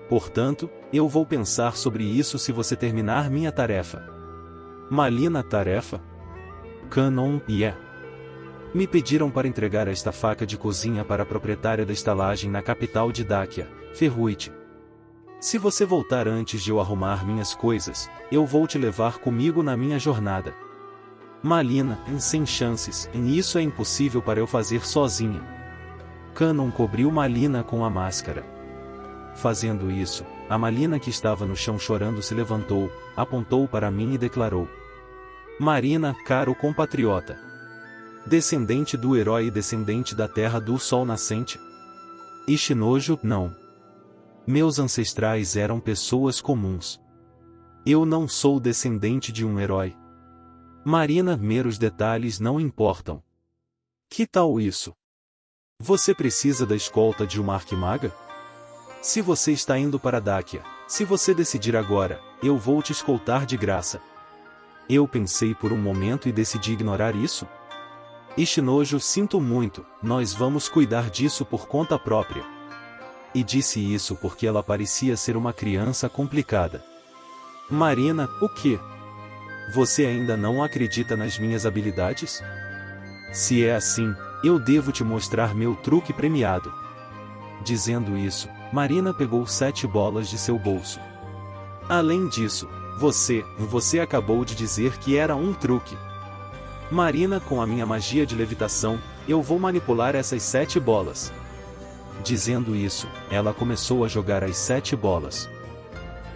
Portanto, eu vou pensar sobre isso se você terminar minha tarefa. Malina, tarefa? Canon, Me pediram para entregar esta faca de cozinha para a proprietária da estalagem na capital de Dáquia, Ferruit. Se você voltar antes de eu arrumar minhas coisas, eu vou te levar comigo na minha jornada. Malina, sem chances, isso é impossível para eu fazer sozinha. Canon cobriu Malina com a máscara. Fazendo isso, a Malina que estava no chão chorando se levantou, apontou para mim e declarou: Marina, caro compatriota. Descendente do herói e descendente da terra do sol nascente? Ishinojo, não. Meus ancestrais eram pessoas comuns. Eu não sou descendente de um herói. Marina, meros detalhes não importam. Que tal isso? Você precisa da escolta de uma arquimaga? Se você está indo para Dáquia, se você decidir agora, eu vou te escoltar de graça. Eu pensei por um momento e decidi ignorar isso. Ishinojo, sinto muito, nós vamos cuidar disso por conta própria. E disse isso porque ela parecia ser uma criança complicada. Marina, o quê? Você ainda não acredita nas minhas habilidades? Se é assim, eu devo te mostrar meu truque premiado. Dizendo isso, Marina pegou 7 bolas de seu bolso. Além disso, você acabou de dizer que era um truque. Marina, com a minha magia de levitação, eu vou manipular essas 7 bolas. Dizendo isso, ela começou a jogar as 7 bolas.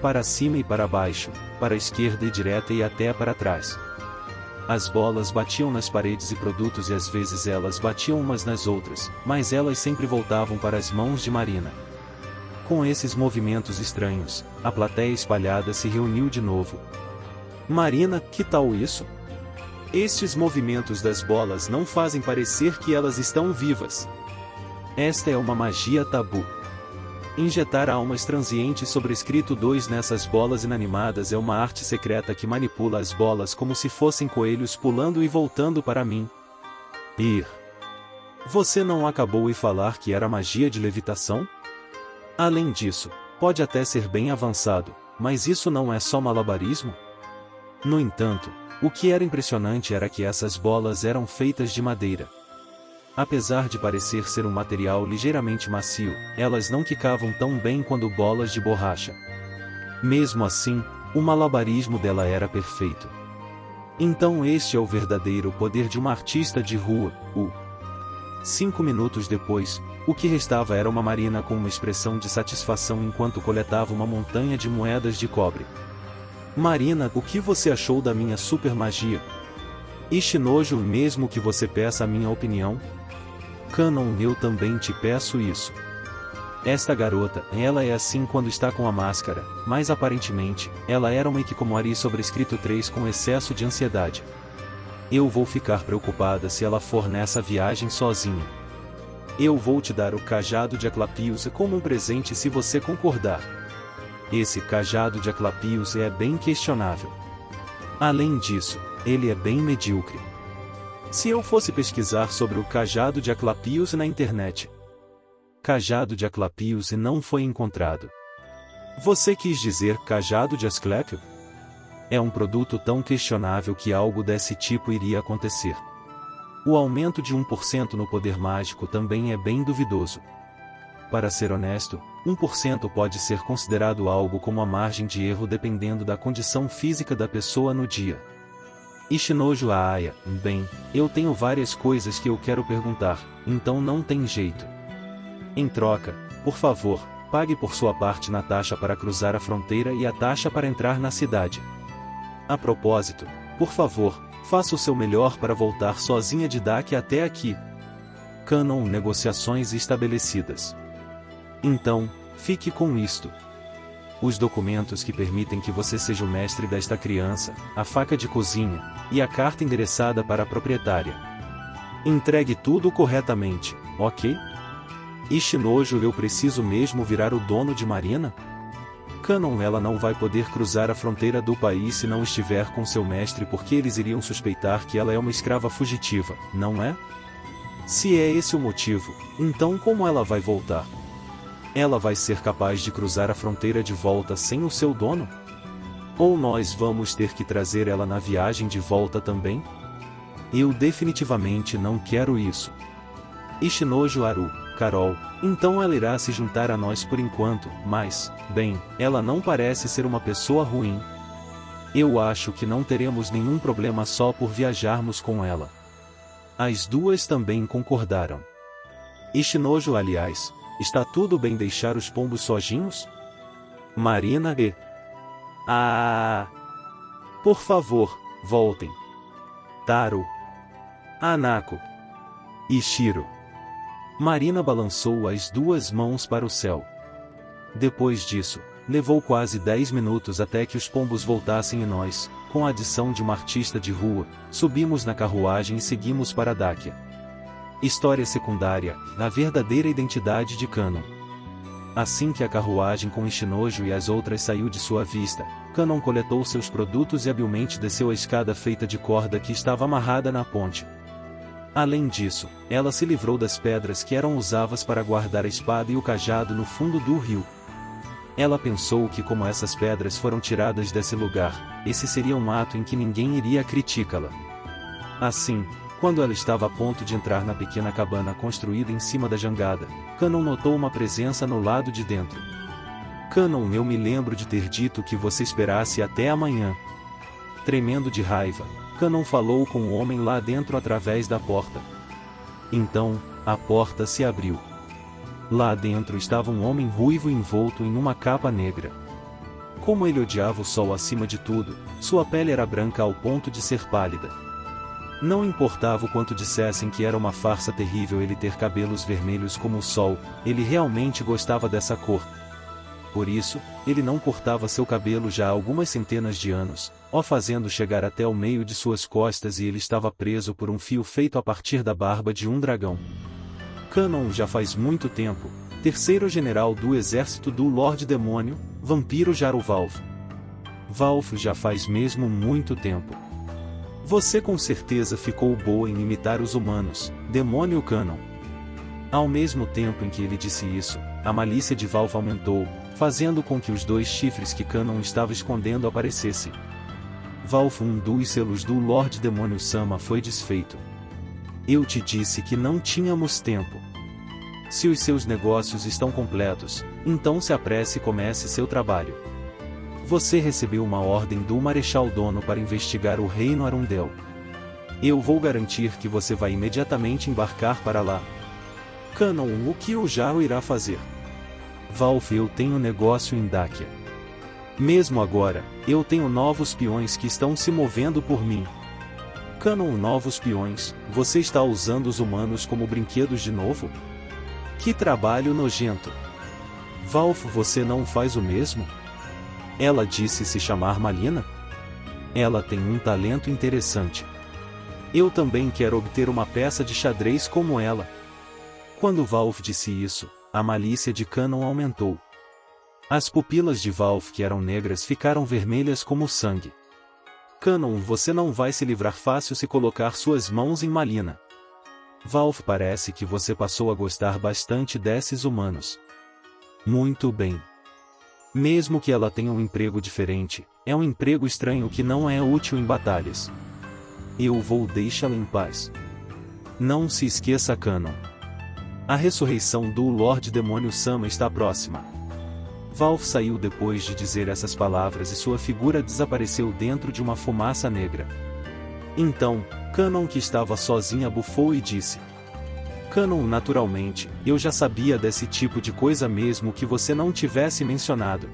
Para cima e para baixo, para a esquerda e direita e até para trás. As bolas batiam nas paredes e produtos e às vezes elas batiam umas nas outras, mas elas sempre voltavam para as mãos de Marina. Com esses movimentos estranhos, a plateia espalhada se reuniu de novo. Marina, que tal isso? Estes movimentos das bolas não fazem parecer que elas estão vivas. Esta é uma magia tabu. Injetar almas transientes sobrescrito 2 nessas bolas inanimadas é uma arte secreta que manipula as bolas como se fossem coelhos pulando e voltando para mim. Você não acabou de falar que era magia de levitação? Além disso, pode até ser bem avançado, mas isso não é só malabarismo? No entanto, o que era impressionante era que essas bolas eram feitas de madeira. Apesar de parecer ser um material ligeiramente macio, elas não quicavam tão bem quanto bolas de borracha. Mesmo assim, o malabarismo dela era perfeito. Então este é o verdadeiro poder de uma artista de rua. 5 minutos depois, o que restava era uma Marina com uma expressão de satisfação enquanto coletava uma montanha de moedas de cobre. Marina, o que você achou da minha super magia? Ishinojo, mesmo que você peça a minha opinião? Canon, eu também te peço isso. Esta garota, ela é assim quando está com a máscara, mas aparentemente, ela era uma Hikikomori sobrescrito 3 com excesso de ansiedade. Eu vou ficar preocupada se ela for nessa viagem sozinha. Eu vou te dar o cajado de Aclapius como um presente se você concordar. Esse cajado de Aclapius é bem questionável. Além disso, ele é bem medíocre. Se eu fosse pesquisar sobre o cajado de Aclapius na internet, cajado de Aclapius não foi encontrado. Você quis dizer cajado de Asclepio? É um produto tão questionável que algo desse tipo iria acontecer. O aumento de 1% no poder mágico também é bem duvidoso. Para ser honesto, 1% pode ser considerado algo como a margem de erro dependendo da condição física da pessoa no dia. Ishinojo Aaya, bem, eu tenho várias coisas que eu quero perguntar, então não tem jeito. Em troca, por favor, pague por sua parte na taxa para cruzar a fronteira e a taxa para entrar na cidade. A propósito, por favor, faça o seu melhor para voltar sozinha de Dáquia até aqui. Canon, negociações estabelecidas. Então, fique com isto. Os documentos que permitem que você seja o mestre desta criança, a faca de cozinha, e a carta endereçada para a proprietária. Entregue tudo corretamente, ok? Ishinojo, eu preciso mesmo virar o dono de Marina? Canon, ela não vai poder cruzar a fronteira do país se não estiver com seu mestre porque eles iriam suspeitar que ela é uma escrava fugitiva, não é? Se é esse o motivo, então como ela vai voltar? Ela vai ser capaz de cruzar a fronteira de volta sem o seu dono? Ou nós vamos ter que trazer ela na viagem de volta também? Eu definitivamente não quero isso. Ishinoju Haru, Carol, então ela irá se juntar a nós por enquanto, mas, bem, ela não parece ser uma pessoa ruim. Eu acho que não teremos nenhum problema só por viajarmos com ela. As duas também concordaram. Ishinoju, aliás, está tudo bem deixar os pombos sozinhos? Marina e... Por favor, voltem. Taro. Anako. Ishiro. Marina balançou as duas mãos para o céu. Depois disso, levou quase 10 minutos até que os pombos voltassem e nós, com a adição de uma artista de rua, subimos na carruagem e seguimos para Dáquia. História secundária, a verdadeira identidade de Kanon. Assim que a carruagem com Ishinoju e as outras saiu de sua vista, Kanon coletou seus produtos e habilmente desceu a escada feita de corda que estava amarrada na ponte. Além disso, ela se livrou das pedras que eram usadas para guardar a espada e o cajado no fundo do rio. Ela pensou que como essas pedras foram tiradas desse lugar, esse seria um ato em que ninguém iria criticá-la. Assim, quando ela estava a ponto de entrar na pequena cabana construída em cima da jangada, Kanon notou uma presença no lado de dentro. Kanon, eu me lembro de ter dito que você esperasse até amanhã. Tremendo de raiva, Kanon falou com o homem lá dentro através da porta. Então, a porta se abriu. Lá dentro estava um homem ruivo envolto em uma capa negra. Como ele odiava o sol acima de tudo, sua pele era branca ao ponto de ser pálida. Não importava o quanto dissessem que era uma farsa terrível ele ter cabelos vermelhos como o sol, ele realmente gostava dessa cor. Por isso, ele não cortava seu cabelo já há algumas centenas de anos, o fazendo chegar até o meio de suas costas e ele estava preso por um fio feito a partir da barba de um dragão. Kanon já faz muito tempo, terceiro general do exército do Lorde Demônio, Vampiro Jaro Valve. Valve já faz mesmo muito tempo. Você com certeza ficou boa em imitar os humanos, Demônio Kanon. Ao mesmo tempo em que ele disse isso, a malícia de Valve aumentou, fazendo com que os dois chifres que Kanon estava escondendo aparecessem. Valve, um dos selos do Lorde Demônio Sama foi desfeito. Eu te disse que não tínhamos tempo. Se os seus negócios estão completos, então se apresse e comece seu trabalho. Você recebeu uma ordem do Marechal Dono para investigar o Reino Arundel. Eu vou garantir que você vai imediatamente embarcar para lá. Kanon, o que o Jaro irá fazer? Valve, eu tenho negócio em Dáquia. Mesmo agora, eu tenho novos peões que estão se movendo por mim. Kanon, novos peões, você está usando os humanos como brinquedos de novo? Que trabalho nojento! Valve, você não faz o mesmo? Ela disse se chamar Malina? Ela tem um talento interessante. Eu também quero obter uma peça de xadrez como ela. Quando Valve disse isso, a malícia de Kanon aumentou. As pupilas de Valve que eram negras ficaram vermelhas como sangue. Kanon, você não vai se livrar fácil se colocar suas mãos em Malina. Valve, parece que você passou a gostar bastante desses humanos. Muito bem. Mesmo que ela tenha um emprego diferente, é um emprego estranho que não é útil em batalhas. Eu vou deixá-la em paz. Não se esqueça, Kanon. A ressurreição do Lorde Demônio Sama está próxima. Valve saiu depois de dizer essas palavras e sua figura desapareceu dentro de uma fumaça negra. Então, Kanon, que estava sozinha, bufou e disse: Kanon, naturalmente, eu já sabia desse tipo de coisa mesmo que você não tivesse mencionado.